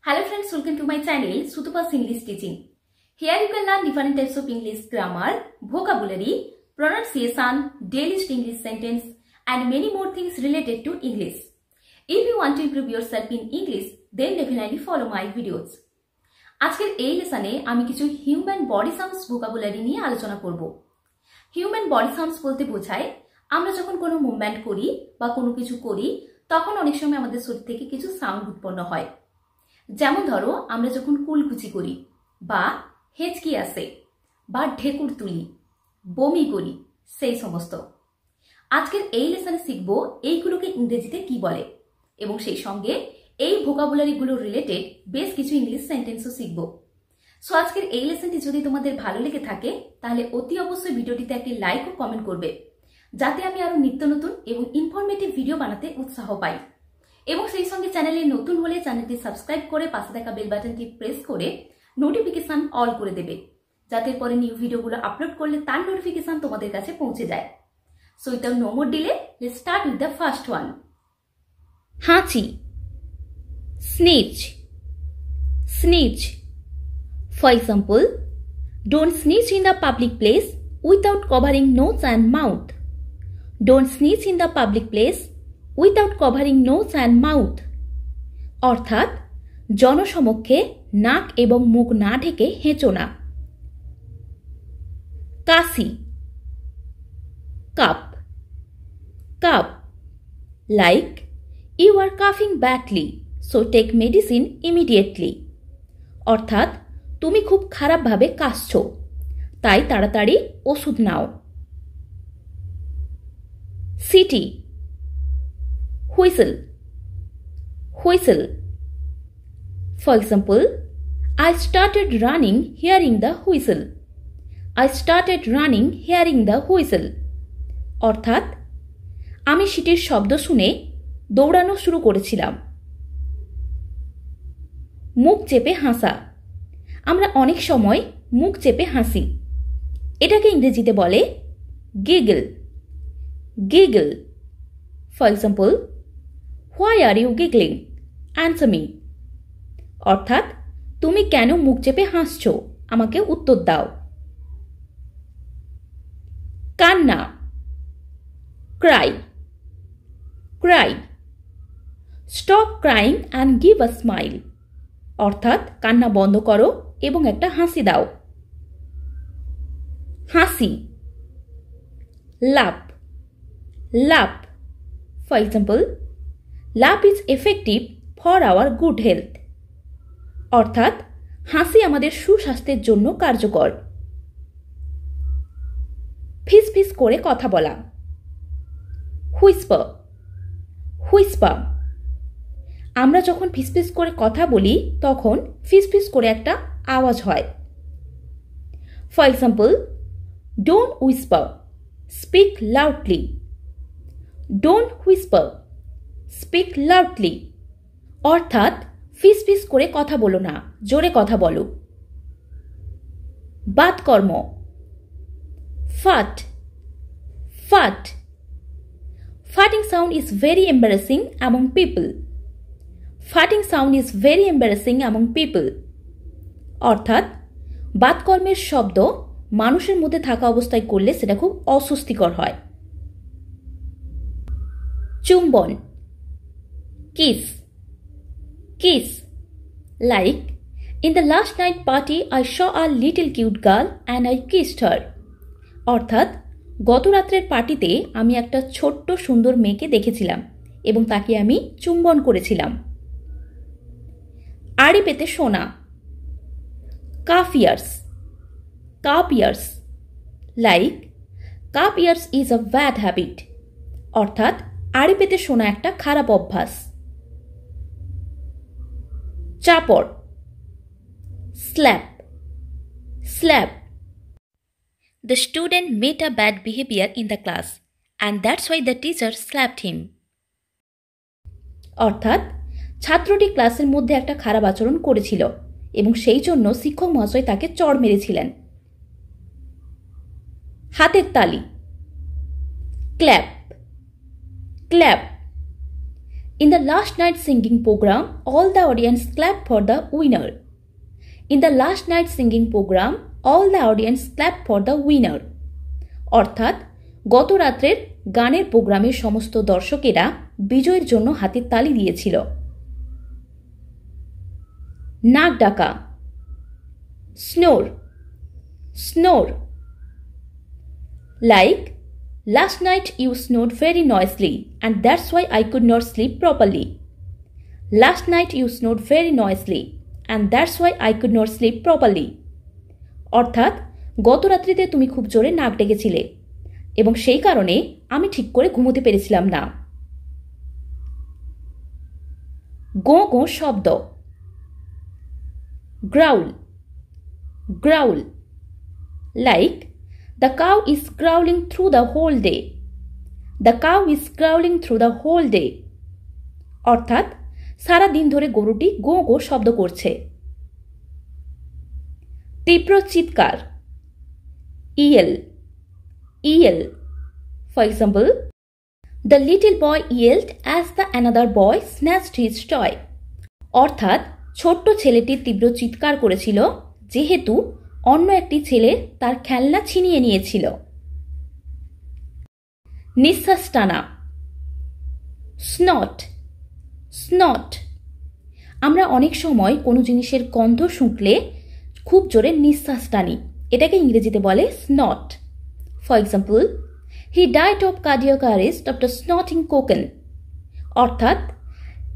Hello friends, welcome to my channel Sutupa's English Teaching. Here you can learn different types of English grammar, vocabulary, pronunciation, daily English sentence and many more things related to English. If you want to improve yourself in English, then definitely follow my videos. আজকের এই লেসনে আমি কিছু human body sounds vocabulary নিয়ে আলোচনা করব। Human body sounds বলতে বোঝায় আমরা যখন কোনো মুভমেন্ট করি বা কোনো কিছু করি তখন অনেক সময় আমাদের শরীর থেকে কিছু সাউন্ড উৎপন্ন হয়। যেমন ধরো আমরা যখন কুলকুচি করি বা হেঁচকি আসে বা ঢেকুর তুলি, বমি করি, সেই সমস্ত। আজকের এই লেসনে শিখব এইগুলোকে ইংরেজিতে কি বলে এবং সেই সঙ্গে এই ভোকাবুলারিগুলো রিলেটেড বেশ কিছু ইংলিশ সেন্টেন্সও শিখব। সো আজকের এই লেসনটি যদি তোমাদের ভালো লেগে থাকে তাহলে অতি অবশ্যই ভিডিওটিতে একটি লাইক ও কমেন্ট করবে, যাতে আমি আরো নিত্য নতুন এবং ইনফরমেটিভ ভিডিও বানাতে উৎসাহ পাই। এবং সেই সঙ্গে চ্যানেলে নতুন হলে চ্যানেলটি সাবস্ক্রাইব করে পাশে থাকা বেল বাটনটি প্রেস করে নোটিফিকেশন অল করে দেবে, যাতে পরে নিউ ভিডিওগুলো আপলোড করলে তার নোটিফিকেশন তোমাদের কাছে পৌঁছে যায়। So without no more delay, let's start with the first one. হাঁচি, sneeze, sneeze. For example, don't sneeze in the public place without covering nose and mouth. Don't sneeze in the public place without covering nose and mouth. অর্থাৎ জনসমক্ষে নাক এবং মুখ না ঢেকে হেঁচো না। কাশি, cough, cough, like you are coughing badly, so take medicine immediately. অর্থাৎ তুমি খুব খারাপভাবে কাশছো, তাই তাড়াতাড়ি ওষুধ নাও। সিটি, whistle, whistle. For example, I started running hearing the whistle. I started running hearing the whistle. অর্থাৎ আমি সিটির শব্দ শুনে দৌড়ানো শুরু করেছিলাম। মুখ চেপে হাসা, আমরা অনেক সময় মুখ চেপে হাসি। এটাকে ইংরেজিতে বলে giggle, giggle. For example, why are you giggling, answer me. অর্থাৎ তুমি কেন মুখ চেপে হাসছো, আমাকে উত্তর দাও। কান্না, Cry, Cry. Stop crying and give a smile. অর্থাৎ কান্না বন্ধ করো এবং একটা হাসি দাও। হাসি, লাফ, লাফ। ফর এক্সাম্পল, লাফ is effective for our good health. অর্থাৎ হাসি আমাদের সুস্বাস্থ্যের জন্য কার্যকর। ফিস ফিস করে কথা বলা, হুইসপার, হুইসপার। আমরা যখন ফিসফিস করে কথা বলি তখন ফিসফিস করে একটা আওয়াজ হয়। For example, don't Whisper, speak loudly. Don't Whisper, speak loudly. অর্থাৎ ফিসফিস করে কথা বলো না, জোরে কথা বলো। বাতকর্ম, ফাট, ফাট। Farting sound is very embarrassing among people. Farting sound is very embarrassing among people. অর্থাৎ বাতকর্মের শব্দ মানুষের মধ্যে থাকা অবস্থায় করলে সেটা খুব অস্বস্তিকর হয়। চুম্বন, kiss, kiss. Like, in the last night party I saw a little cute girl and I kissed her. অর্থাৎ গত রাত্রের পার্টিতে আমি একটা ছোট্ট সুন্দর মেয়েকে দেখেছিলাম এবং তাকে আমি চুম্বন করেছিলাম। আড়ি পেতে শোনা, cup ears, cup ears. Like, cup ears is a bad habit. অর্থাৎ আড়ি পেতে শোনা একটা খারাপ অভ্যাস। চাপড়, slap, slap. The student made a bad behavior in the class and that's why the teacher slapped him. অর্থাৎ ছাত্রটি ক্লাসের মধ্যে একটা খারাপ আচরণ করেছিল এবং সেই জন্য শিক্ষক মহাশয় তাকে চড় মেরেছিলেন। হাতের তালি, clap, clap. In the last night singing program, all the audience clapped for the winner. In the last night singing program, all the audience clapped for the winner. অর্থাৎ গত রাত্রের গানের প্রোগ্রামের সমস্ত দর্শকেরা বিজয়ের জন্য হাতের তালি দিয়েছিল। নাক ডাকা, snore, snore. Like, last night you snored very noisily and that's why I could not sleep properly. Last night you snored very noisily and that's why I could not sleep properly. অর্থাৎ গত রাত্রিতে তুমি খুব জোরে নাক ডেকেছিলে এবং সেই কারণে আমি ঠিক করে ঘুমোতে পেরেছিলাম না। গো গো শব্দ, growl, growl. Like, the cow is growling through the whole day. The cow is growling through the whole day. অর্থাৎ সারা দিন ধরে গরুটি গো গো শব্দ করছে। তীব্র চিৎকার, Yale, Yale. For example, the little boy yelled as the another boy snatched his toy. অর্থাৎ ছোট্ট ছেলেটি তীব্র চিৎকার করেছিল যেহেতু অন্য একটি ছেলে তার খেলনা ছিনিয়ে নিয়েছিল। নিঃশ্বাস টানা, স্নট, স্নট। আমরা অনেক সময় কোনো জিনিসের গন্ধ শুঁকলে খুব জোরে নিঃশ্বাস টানি, এটাকে ইংরেজিতে বলে snort. For example, he died of cardiac arrest after snorting cocaine. অর্থাৎ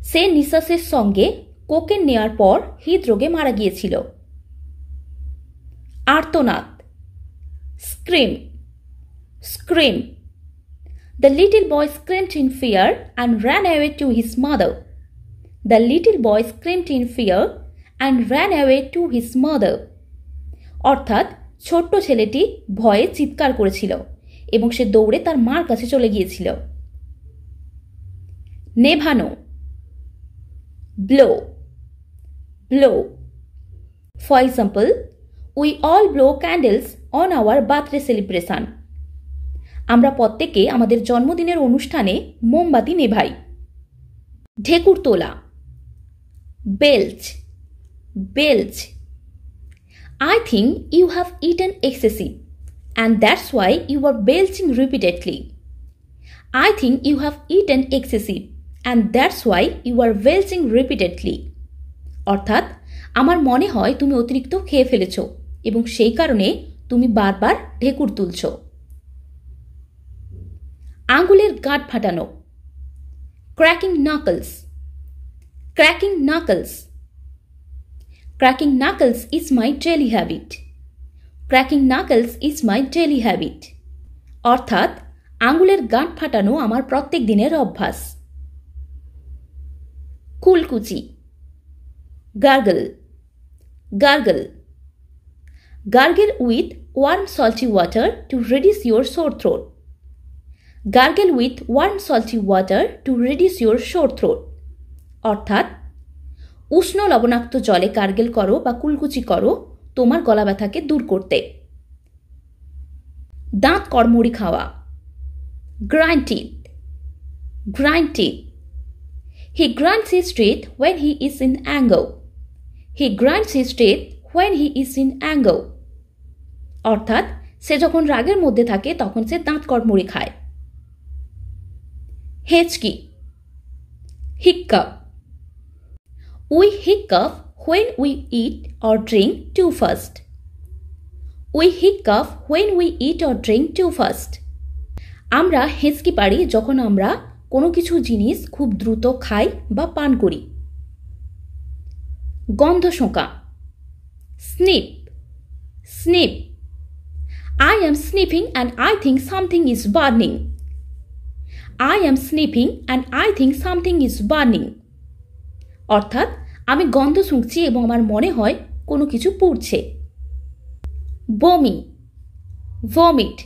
সে নিঃশ্বাসের সঙ্গে কোকেন নেওয়ার পর হৃদরোগে মারা গিয়েছিল। আর্তনাদ, scream, scream. The little boy screamed in fear and ran away to his mother. The little boy screamed in fear and ran away to his mother. অর্থাৎ ছোট্ট ছেলেটি ভয়ে চিৎকার করেছিল এবং সে দৌড়ে তার মার কাছে চলে গিয়েছিল। নেভানো, blow, blow. For example, we all blow candles on our birthday celebration. আমরা প্রত্যেকে আমাদের জন্মদিনের অনুষ্ঠানে মোমবাতি নেভাই। ঢেকুর তোলা, বেলচ, বেলচ। I think you have eaten excessive and that's why you are belching repeatedly. I think you have eaten excessive and that's why you are belching repeatedly. অর্থাৎ আমার মনে হয় তুমি অতিরিক্ত খেয়ে ফেলেছ এবং সেই কারণে তুমি বারবার ঢেকুর তুলছ। আঙ্গুলের গাঁট ফাটানো, cracking knuckles, cracking knuckles. Cracking knuckles is my daily habit. Cracking knuckles is my daily habit. অর্থাৎ আঙ্গুলের গাঁট ফাটানো আমার প্রত্যেক দিনের অভ্যাস। কুলকুচি, gargle, gargle. Gargle with warm salty water to reduce your sore throat. Gargle with warm salty water to reduce your sore throat. অর্থাৎ উষ্ণ লবণাক্ত জলে গার্গেল করো বা কুলকুচি করো তোমার গলা ব্যথাকে দূর করতে। দাঁত কড়মড়ি খাওয়া, grind teeth, grind teeth. He grinds his teeth when he is in anger. He grinds his teeth when he is in anger. অর্থাৎ সে যখন রাগের মধ্যে থাকে তখন সে দাঁত কড়মড়ি খায়। হেঁচকি, হিক্কাপ। We hiccough when we eat or drink too fast. We hiccough when we eat or drink too fast. আমরা হেঁচকি পাড়ি যখন আমরা কোনো কিছু জিনিস খুব দ্রুত খাই বা পান করি। গন্ধ শোঁকা, sniff, sniff. I am sniffing and I think something is burning. I am sniffing and I think something is burning. অর্থাৎ আমি গন্ধ শুঁকছি এবং আমার মনে হয় কোনো কিছু পুড়ছে। বমি, vomit,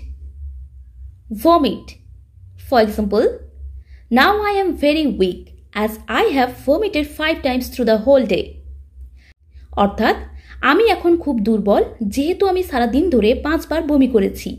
vomit. For example, now I am very weak as I have vomited 5 times through the whole day. অর্থাৎ আমি এখন খুব দুর্বল যেহেতু আমি সারাদিন ধরে 5 বার বমি করেছি।